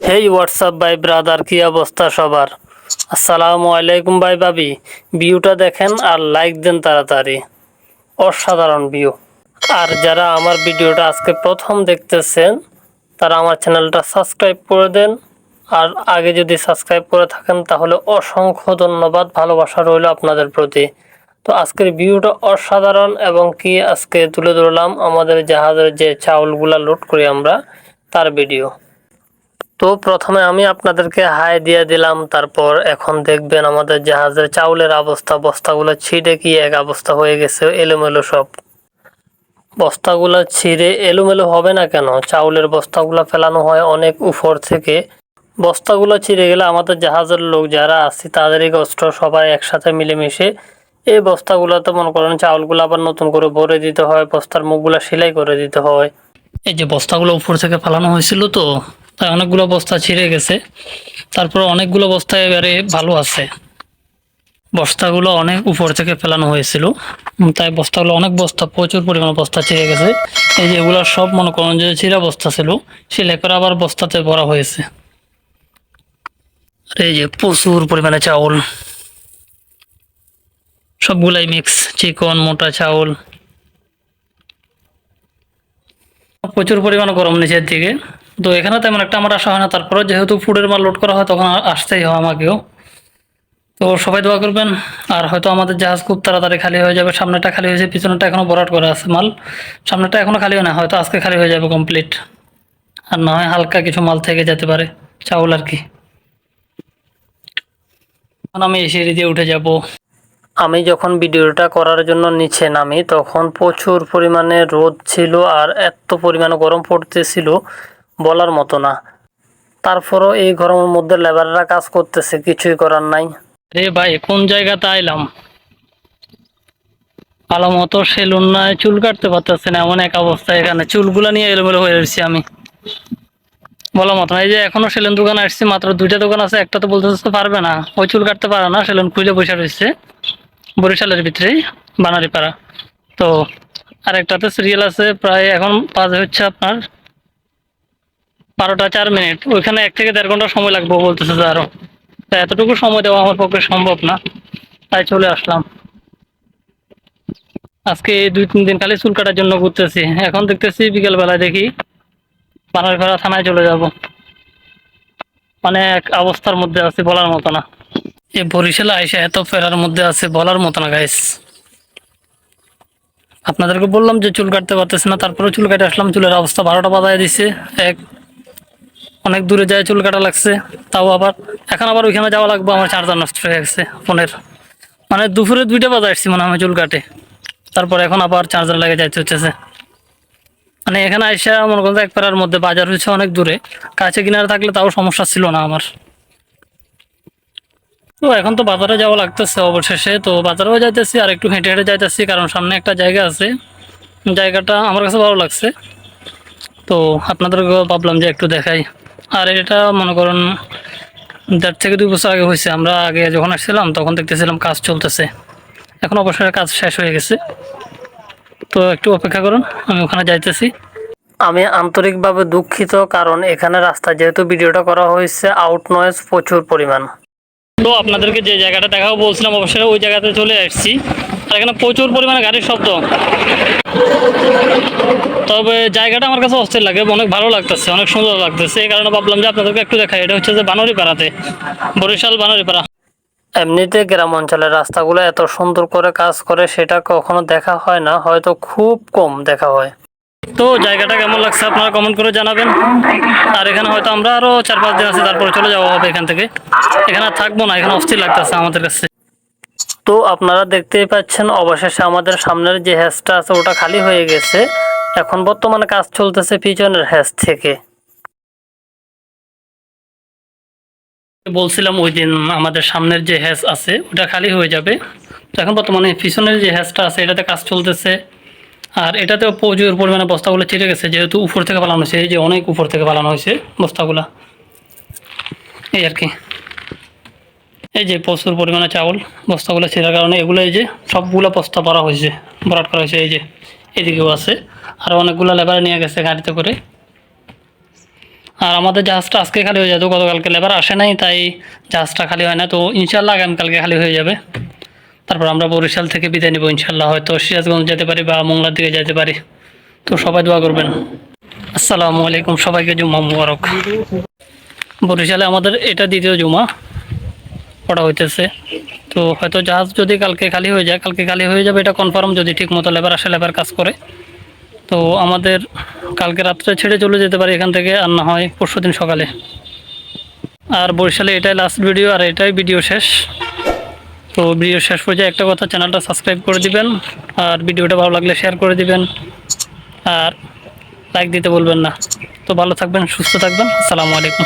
হেই WhatsApp ভাই brother, কি অবস্থা সবার? আসসালামু আলাইকুম ভাই ভাবি। ভিউটা দেখেন আর লাইক দেন তাড়াতাড়ি। অসাধারণ ভিউ। আর যারা আমার ভিডিওটা আজকে প্রথম দেখতেছেন তারা আমার চ্যানেলটা সাবস্ক্রাইব করে দেন। আর আগে যদি সাবস্ক্রাইব করে থাকেন তাহলে অসংখ্য ধন্যবাদ, ভালোবাসা রইল আপনাদের প্রতি। তো আজকের ভিউটা অসাধারণ এবং কি আজকে তুলে ধরলাম আমাদের জাহাজের যে চাউলগুলা লোড করি আমরা তার ভিডিও। তো প্রথমে আমি আপনাদেরকে হাই দিয়ে দিলাম, তারপর এখন দেখবেন আমাদের জাহাজের চাউলের অবস্থা। বস্তাগুলো ছিঁড়ে কি এক অবস্থা হয়ে গেছে, এলোমেলো সব। বস্তাগুলো ছিঁড়ে এলোমেলো হবে না কেন? চাউলের বস্তাগুলো ফেলানো হয় অনেক উপর থেকে। বস্তাগুলো ছিঁড়ে গেলে আমাদের জাহাজের লোক যারা আছে তাদেরই কষ্ট, সবাই একসাথে মিলেমিশে এই বস্তাগুলোতে মনে করেন চাউলগুলো আবার নতুন করে ভরে দিতে হয়, বস্তার মুখগুলো সেলাই করে দিতে হয়। এই যে বস্তাগুলো উপর থেকে ফেলানো হয়েছিল তো তাই অনেকগুলো বস্তা ছিঁড়ে গেছে, তারপর অনেকগুলো বস্তা এবারে ভালো আছে। বস্তাগুলো অনেক উপর থেকে ফেলানো হয়েছিল তাই বস্তাগুলো অনেক বস্তা, প্রচুর পরিমাণে বস্তা ছিঁড়ে গেছে। এই যে এগুলো সব মনে করেন যে ছিঁড়া বস্তা ছিল, সেলাই করে আবার বস্তাতে ভরা হয়েছে। আর এই যে প্রচুর পরিমাণে চাউল, সবগুলাই মিক্স, চিকন মোটা চাউল। প্রচুর পরিমাণে গরম নিচের দিকে, তো এখানে তেমন একটা আমার আসা হয় না। তারপরে যেহেতু ফুডের মাল লোড করা হয় তখন আসতেই হয় আমাকেও। তো সবাই দোয়া করবেন। আর হয়তো আমাদের জাহাজ খুব তাড়াতাড়ি খালি হয়ে যাবে। সামনেটা খালি হয়েছে, পিছনেটা এখনো ভরাট করা আছে মাল। সামনেটা এখনো খালি হয় না, হয়তো আজকে খালি হয়ে যাবে কমপ্লিট। আর না হয় হালকা কিছু মাল থেকে যেতে পারে, চাউল আর কি। এখন আমি এই সিঁড়ি দিয়ে উঠে যাব। আমি যখন ভিডিওটা করার জন্য নিচে নামি তখন প্রচুর পরিমাণে রোদ ছিল আর এত পরিমাণে গরম পড়তেছিল বলার মতো না। তারপরও এই গরমের মধ্যে লেবাররা কাজ করতেছে, কিছুই করার নাই। রে ভাই, কোন জায়গাতে আইলাম? ভালো মতো সেলুন নাই, চুল কাটতে পারতেছে না, এমন এক অবস্থা। এখানে চুলগুলা নিয়ে এলোমেলো হয়ে রয়েছি আমি, বলার মতো না। এই যে এখনো সেলুন দোকানে আসছি, মাত্র 2টা দোকান আছে, একটা তো বলতেছে পারবে না, ওই চুল কাটতে পারে না, সেলুন খুলে বসে রয়েছে বরিশালের ভিতরেই, বানারীপাড়া। তো আরেকটাতে সিরিয়াল আছে, প্রায় এখন বাজে হচ্ছে আপনার 12টা 4 মিনিট। ওইখানে 1 থেকে 1.5 ঘন্টা সময় লাগবে বলতেছে যে আরো। তা এতটুকু সময় দেওয়া আমার পক্ষে সম্ভব না, তাই চলে আসলাম। আজকে 2-3 দিন খালি চুল কাটার জন্য ঘুরতেছি। এখন দেখতেছি বিকেল বেলায় দেখি বানারীপাড়া থানায় চলে যাব। মানে এক অবস্থার মধ্যে আছে বলার মতো না। এই বরিশালে আইসা এত ফেরার মধ্যে আছে বলার মতো না গাইস। আপনাদেরকে বললাম যে চুল কাটতে পারতেছে না, তারপরে চুল কাটে আসলাম। চুলের অবস্থা 12টা বাজায় দিছে। অনেক দূরে যায় চুল কাটা লাগছে, তাও আবার এখন আবার ওইখানে যাওয়া লাগবে। আমার চার্জার নষ্ট হয়ে গেছে ফোনের, মানে দুপুরে 2টা বাজায় আসছি মানে আমি চুল কাটে, তারপর এখন আবার চার্জার লাগে যাইতে হচ্ছে। মানে এখানে আইসা মনে করেন এক পাড়ার মধ্যে, বাজার হচ্ছে অনেক দূরে, কাছে কিনারে থাকলে তাও সমস্যা ছিল না আমার। তো এখন তো বাজারে যাওয়া লাগতেছে অবশেষে, তো বাজারেও যাইতেছি আর একটু হেঁটে হেঁটে যাইতেছি, কারণ সামনে একটা জায়গা আছে, জায়গাটা আমার কাছে ভালো লাগছে। তো আপনাদেরকেও ভাবলাম যে একটু দেখাই। আর এটা মনে করেন 1.5 থেকে 2 বছর আগে হয়েছে। আমরা আগে যখন আসছিলাম তখন দেখতেছিলাম কাজ চলতেছে, এখন অবশ্যই কাজ শেষ হয়ে গেছে। তো একটু অপেক্ষা করুন, আমি ওখানে যাইতেছি। আমি আন্তরিকভাবে দুঃখিত, কারণ এখানে রাস্তা যেহেতু ভিডিওটা করা হয়েছে, আউট নয়েজ প্রচুর পরিমাণ। তো আপনাদেরকে যে জায়গাটা দেখাবো বলছিলাম অবশ্যই ওই জায়গাতে চলে আসছি। আর এখানে প্রচুর পরিমাণে গাড়ির শব্দ, তবে জায়গাটা আমার কাছে অস্থির লাগে, অনেক ভালো লাগতেছে, অনেক সুন্দর লাগতেছে। এই কারণে ভাবলাম যে আপনাদেরকে একটু দেখাই। এটা হচ্ছে যে বানারীপাড়াতে, বরিশাল বানারীপাড়া। এমনিতে গ্রাম অঞ্চলের রাস্তাগুলো এত সুন্দর করে কাজ করে সেটা কখনো দেখা হয় না, হয়তো খুব কম দেখা হয়। তো জায়গাটা কেমন লাগছে আপনারা কমেন্ট করে জানাবেন। আর এখানে হয়তো আমরা আরো 4-5 দিন আছে, তারপরে চলে যাওয়া হবে এখান থেকে। এখানে থাকবো না, এখানে অস্থির লাগতেছে আমাদের কাছে। তো আপনারা দেখতেই পাচ্ছেন অবশেষে আমাদের সামনের যে হ্যাজটা আছে ওটা খালি হয়ে গেছে। এখন বর্তমানে কাজ চলতেছে পিছনের হ্যাজ থেকে। বলছিলাম ওই দিন আমাদের সামনের যে হ্যাজ আছে ওটা খালি হয়ে যাবে। তো এখন বর্তমানে পিছনের যে হ্যাজটা আছে এটাতে কাজ চলতেছে। আর এটাতেও প্রচুর পরিমাণে বস্তাগুলো ছিঁড়ে গেছে, যেহেতু উপর থেকে পালানো হয়েছে। এই যে অনেক উপর থেকে পালানো হয়েছে বস্তাগুলা, এই আর কি। এই যে প্রচুর পরিমাণে চাউল, বস্তাগুলো ছিঁড়ার কারণে এগুলো এই যে সবগুলো বস্তা ভরা হয়েছে, ভরাট করা হয়েছে। এই যে এদিকেও আছে, আর অনেকগুলো লেবার নিয়ে গেছে গাড়িতে করে। আর আমাদের জাহাজটা আজকে খালি হয়ে যেত, গতকালকে লেবার আসে নাই, তাই জাহাজটা খালি হয় না। তো ইনশাল্লাহ আগামীকালকে খালি হয়ে যাবে। তারপর আমরা বরিশাল থেকে বিদায় নেব ইনশাল্লাহ, হয়তো সিরাজগঞ্জ যেতে পারি বা মোংলার দিকে যেতে পারি। তো সবাই দোয়া করবেন। আসসালামু আলাইকুম, সবাইকে জুম্মা মুবারক। বরিশালে আমাদের এটা দ্বিতীয় জুমা পড়া হইতেছে। তো হয়তো জাহাজ যদি কালকে খালি হয়ে যায়, কালকে খালি হয়ে যাবে এটা কনফার্ম, যদি ঠিক মতো লেবার আসে, লেবার কাজ করে। তো আমাদের কালকে রাত্রে ছেড়ে চলে যেতে পারি এখান থেকে, আর না হয় পরশুদিন সকালে। আর বরিশালে এটাই লাস্ট ভিডিও, আর এটাই ভিডিও শেষ। তো ভিডিও শেষ পর্যায়ে একটা কথা, চ্যানেলটা সাবস্ক্রাইব করে দিবেন, আর ভিডিওটা ভালো লাগলে শেয়ার করে দিবেন, আর লাইক দিতে বলবেন না। তো ভালো থাকবেন, সুস্থ থাকবেন। আসসালামু আলাইকুম।